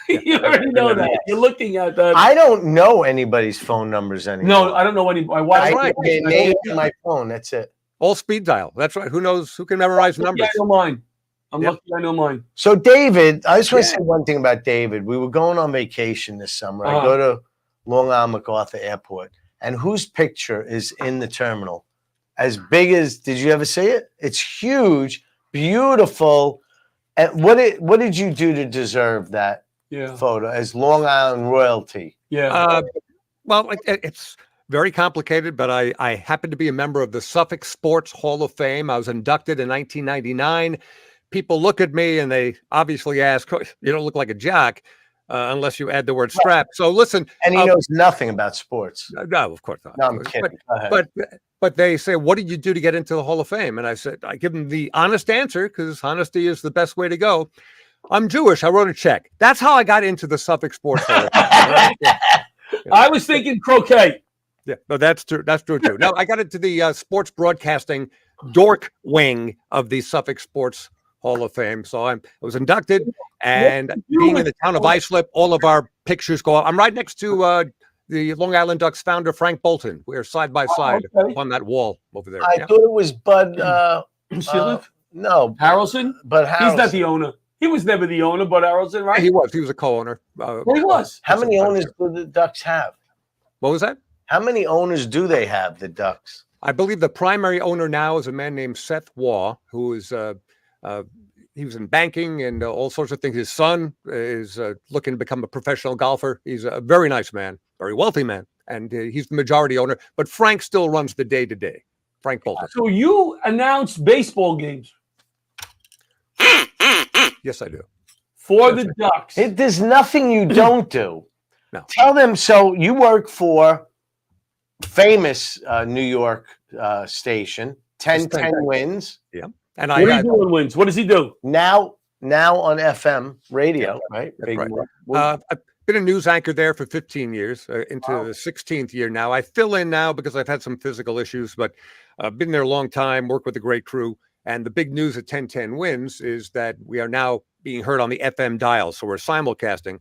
You already know that. You're looking at that. I don't know anybody's phone numbers anymore. No, I don't know any. My wife. I get names in my phone. That's it. All speed dial. That's right. Who knows? Who can memorize numbers? I know mine. I'm lucky I know mine. So, David, I just want to say one thing about David. We were going on vacation this summer. I go to Long Island MacArthur Airport, and whose picture is in the terminal? As big as, did you ever see it? It's huge, beautiful. And what did you do to deserve that photo as Long Island royalty? Yeah. Well, it's very complicated, but I happen to be a member of the Suffolk Sports Hall of Fame. I was inducted in 1999. People look at me and they obviously ask, you don't look like a jock. unless you add the word strap. So listen, And he knows nothing about sports. no, of course not. No, I'm kidding. Go ahead. But they say, what did you do to get into the Hall of Fame? And I said, I give them the honest answer because honesty is the best way to go. I'm Jewish. I wrote a check. That's how I got into the Suffolk Sports Hall. I was thinking croquet. Yeah, no, that's true. That's true too. No, I got into the sports broadcasting dork wing of the Suffolk Sports Hall of Fame. So I was inducted, and being in the town of Islip, all of our pictures go up. I'm right next to the Long Island Ducks founder, Frank Bolton. We're side by side on that wall over there. I thought it was Bud. No, Harrelson? But He's not the owner. He was never the owner, but Harrelson, right? He was. He was a co-owner. He was. How many owners do the Ducks have? What was that? How many owners do they have, the Ducks? I believe the primary owner now is a man named Seth Waugh, who is he was in banking and all sorts of things. His son is looking to become a professional golfer. He's a very nice man, very wealthy man, and he's the majority owner. But Frank still runs the day-to-day. Frank Bolton. So you announced baseball games. Yes, I do. For the Ducks. There's nothing you don't do. No. Tell them. So you work for famous New York station, 10-10 Wins. Yeah. And What are you doing, Wins? What does he do? Now on FM radio, right? That's right. I've been a news anchor there for 15 years, into the 16th year now. I fill in now because I've had some physical issues, but I've been there a long time, worked with a great crew. And the big news at 10-10 Wins is that we are now being heard on the FM dial. So we're simulcasting.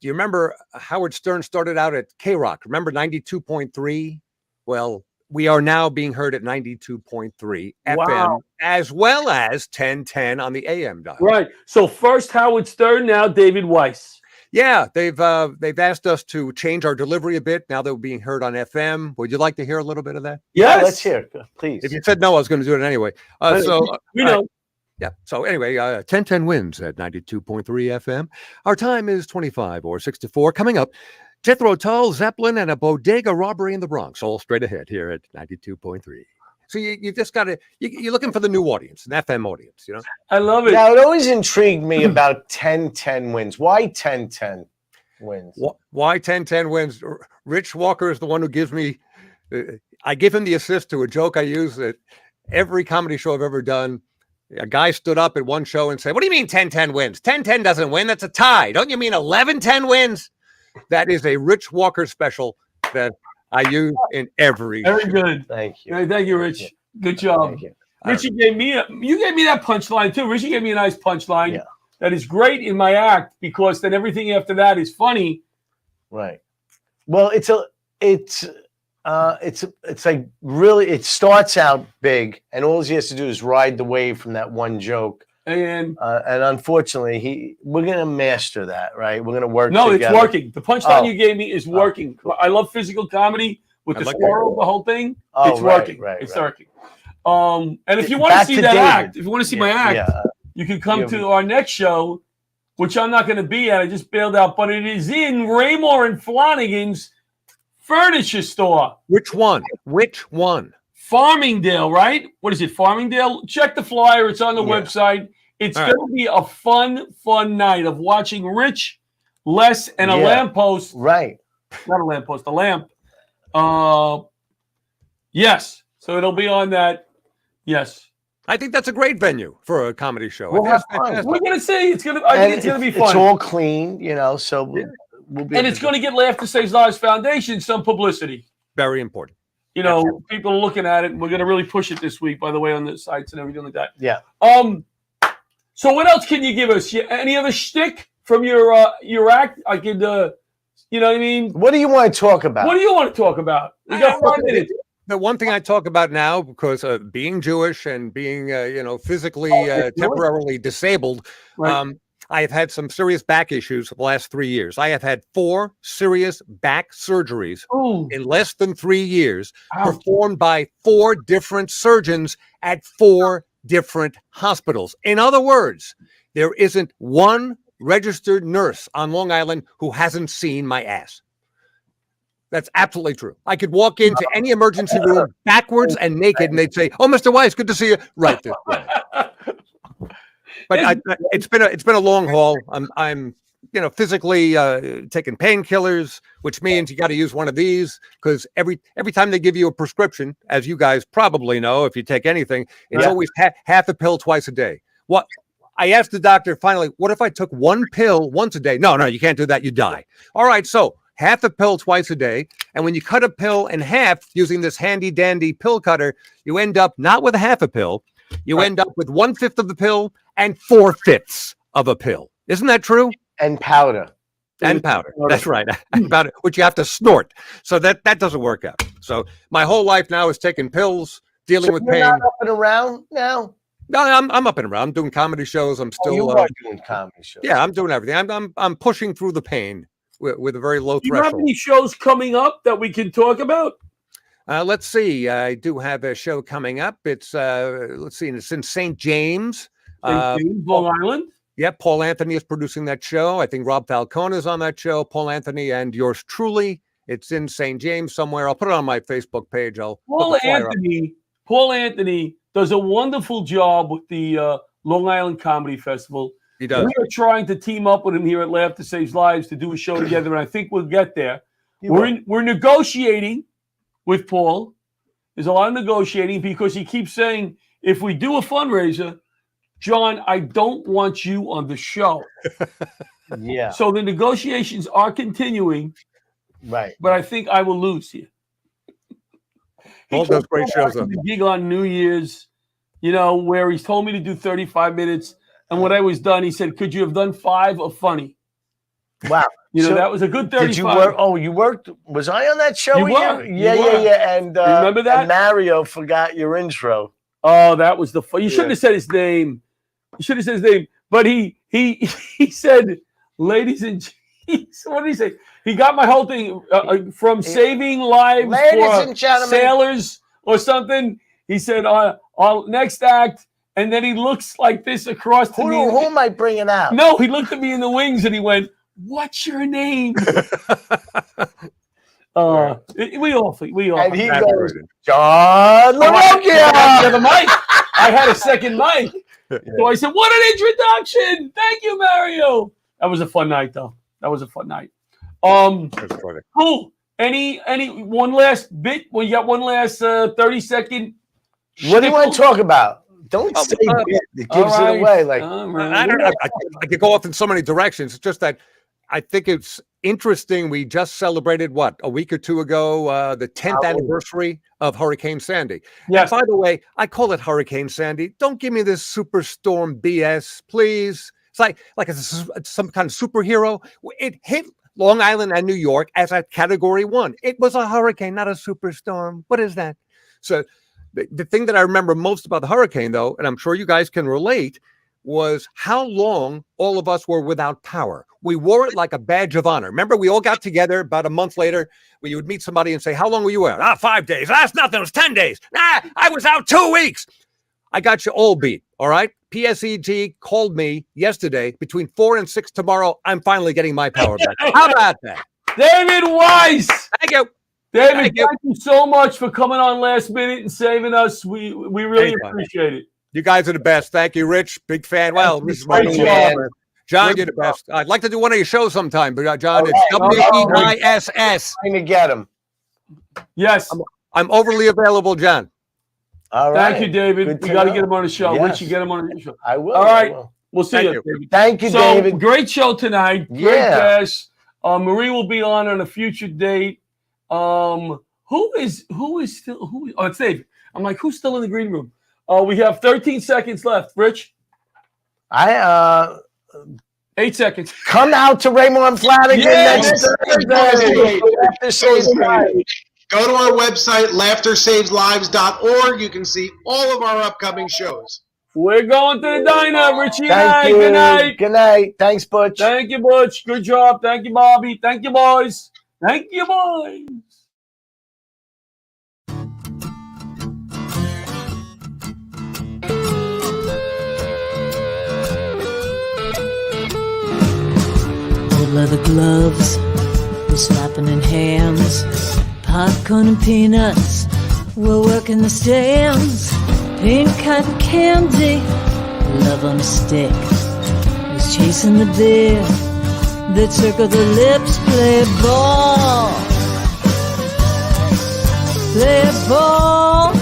Do you remember Howard Stern started out at K-Rock? Remember 92.3? Well, we are now being heard at 92.3 FM, as well as 10-10 on the AM dial. Right. So first Howard Stern, now David Weiss. Yeah, they've asked us to change our delivery a bit now that we're being heard on FM. Would you like to hear a little bit of that? Yes. Yeah, let's hear it, please. If you said no, I was going to do it anyway. We know. Yeah. So anyway, 10-10 Wins at 92.3 FM. Our time is 25 or 64. Coming up, Jethro Tull, Zeppelin, and a bodega robbery in the Bronx. All straight ahead here at 92.3. So you just got to, you're looking for the new audience, an FM audience, you know? I love it. Now, it always intrigued me about 10-10 Wins. Why 10-10 Wins? Why 10-10 Wins? Rich Walker is the one who gives me, I give him the assist to a joke I use at every comedy show I've ever done. A guy stood up at one show and said, what do you mean 10-10 wins? 10-10 doesn't win. That's a tie. Don't you mean 11-10 wins? That is a Rich Walker special that I use in every Very show. good. Thank you. Thank you, Rich. Good job. Thank you. Richie gave me that punchline too. Richie gave me a nice punchline. Yeah. That is great in my act because then everything after that is funny. Right. Well, it's like really, it starts out big, and all he has to do is ride the wave from that one joke. And unfortunately, we're gonna master that, right? We're gonna work. no, together. it's working. The punchline you gave me is working. Cool. I love physical comedy with the swirl, the whole thing. Oh, it's working. It's working. And if you want to see that act, if you want to see my act, you can come to our next show, which I'm not going to be at. I just bailed out, but it is in Raymore and Flanagan's furniture store. Which one? Which one? Farmingdale, right? What is it? Farmingdale? Check the flyer. It's on the website. It's going to be a fun night of watching Rich, Les, and a lamppost. Right. Not a lamppost, a lamp. Yes. So it'll be on that. Yes. I think that's a great venue for a comedy show. We'll have fun. We're going to see. I think it's going to be fun. It's all clean, so we'll be. And it's going to get Laugh to Save Lives Foundation some publicity. Very important. People are looking at it. And we're going to really push it this week, by the way, on the sites and everything like that. Yeah. So what else can you give us? Any other shtick from your act? I could, you know what I mean? What do you want to talk about? What do you want to talk about? We got 5 minutes. The one thing I talk about now, because being Jewish and being, physically temporarily disabled, right. I have had some serious back issues for the last 3 years. I have had 4 serious back surgeries in less than 3 years, performed by 4 different surgeons at 4 different hospitals. In other words, there isn't one registered nurse on Long Island who hasn't seen my ass. That's absolutely true. I could walk into any emergency room backwards and naked, and they'd say, "Oh, Mr. Weiss, good to see you." Right this way. But it's been a long haul. I'm physically taking painkillers, which means you got to use one of these because every time they give you a prescription, as you guys probably know, if you take anything, it's always half a pill twice a day. What I asked the doctor finally, what if I took one pill once a day? No, you can't do that. You die. All right, so half a pill twice a day. And when you cut a pill in half using this handy dandy pill cutter, you end up not with a half a pill. You end up with 1/5 of the pill and 4/5 of a pill. Isn't that true? And powder. And powder. That's right. And powder, which you have to snort. So that doesn't work out. So my whole life now is taking pills, dealing with you're pain. Not up and around now? No, I'm up and around. I'm doing comedy shows. I'm still you are doing comedy shows. Yeah, I'm doing everything. I'm pushing through the pain with a very low Do you have threshold. any shows coming up that we can talk about? Let's see. I do have a show coming up. It's let's see. It's in St. James, Long Island. Yeah, Paul Anthony is producing that show. I think Rob Falcone is on that show. Paul Anthony and yours truly. It's in St. James somewhere. I'll put it on my Facebook page. Paul Anthony does a wonderful job with the Long Island Comedy Festival. He does. We are trying to team up with him here at Laughter Saves Lives to do a show together, and I think we'll get there. We're negotiating with Paul. There's a lot of negotiating because he keeps saying, if we do a fundraiser, John, I don't want you on the show. Yeah. So the negotiations are continuing. Right. But I think I will lose here. Paul does great shows. The gig on New Year's, where he's told me to do 35 minutes. And when I was done, he said, could you have done 5 of funny? Wow. So that was a good 35. Did you work? Oh, you worked. Was I on that show? You were. Yeah. And remember that? And Mario forgot your intro. Oh, that was the fun. You shouldn't have said his name. You should have said his name. But he said, ladies and what did he say? He got my whole thing from saving lives for sailors or something. He said, our next act. And then he looks like this across to me. Who am I bringing out? No, he looked at me in the wings and he went, what's your name? We all. And he goes, John LaRocchia. I had the mic. I had a second mic. So I said, what an introduction. Thank you, Mario. That was a fun night, though. That was a fun night. Cool. Any one last bit? Well, you got one last 30-second. What do you want to talk about? Don't say bit. It gives it away. Like I don't know. I could go off in so many directions. It's just that I think it's interesting. We just celebrated a week or two ago, the 10th anniversary of Hurricane Sandy. Yes. And by the way, I call it Hurricane Sandy. Don't give me this superstorm BS, please. It's like it's some kind of superhero. It hit Long Island and New York as a Category 1. It was a hurricane, not a superstorm. What is that? So the thing that I remember most about the hurricane, though, and I'm sure you guys can relate, was how long all of us were without power. We wore it like a badge of honor. Remember, we all got together about a month later. You would meet somebody and say, how long were you out? 5 days. That's nothing. It was 10 days. I was out 2 weeks. I got you all beat. All right. PSEG called me yesterday. Between 4 and 6 tomorrow, I'm finally getting my power back. How about that? David Weiss. Thank you. David, thank you so much for coming on last minute and saving us. We really appreciate it. You guys are the best. Thank you, Rich. Big fan. Well, this is my job. John, you're the best. I'd like to do one of your shows sometime, but John, it's WEISS. Trying to get him. Yes. I'm overly available, John. All right. Thank you, David. We got to get him on the show. Yes. Rich, you get him on the show. I will. All right. We'll see you. David. Thank you, so, David. Great show tonight. Great guest. Marie will be on a future date. Who is still? Oh, it's David. I'm like, who's still in the green room? We have 13 seconds left. Rich? 8 seconds. Come out to Raymond Flanagan next Thursday. Go to our website, laughtersaveslives.org. You can see all of our upcoming shows. We're going to the diner, Richie and I. Thank you. Good night. Good night. Thanks, Butch. Thank you, Butch. Good job. Thank you, Bobby. Thank you, boys. Thank you, boys. Leather gloves, we're slapping in hands. Popcorn and peanuts, we're working the stands. Pink cotton candy, love on a stick. Who's chasing the beer? that circle the lips. Play ball. Play ball.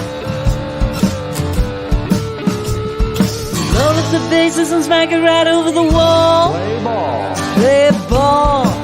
Roll up the bases and smack it right over the wall. Play ball. Play ball.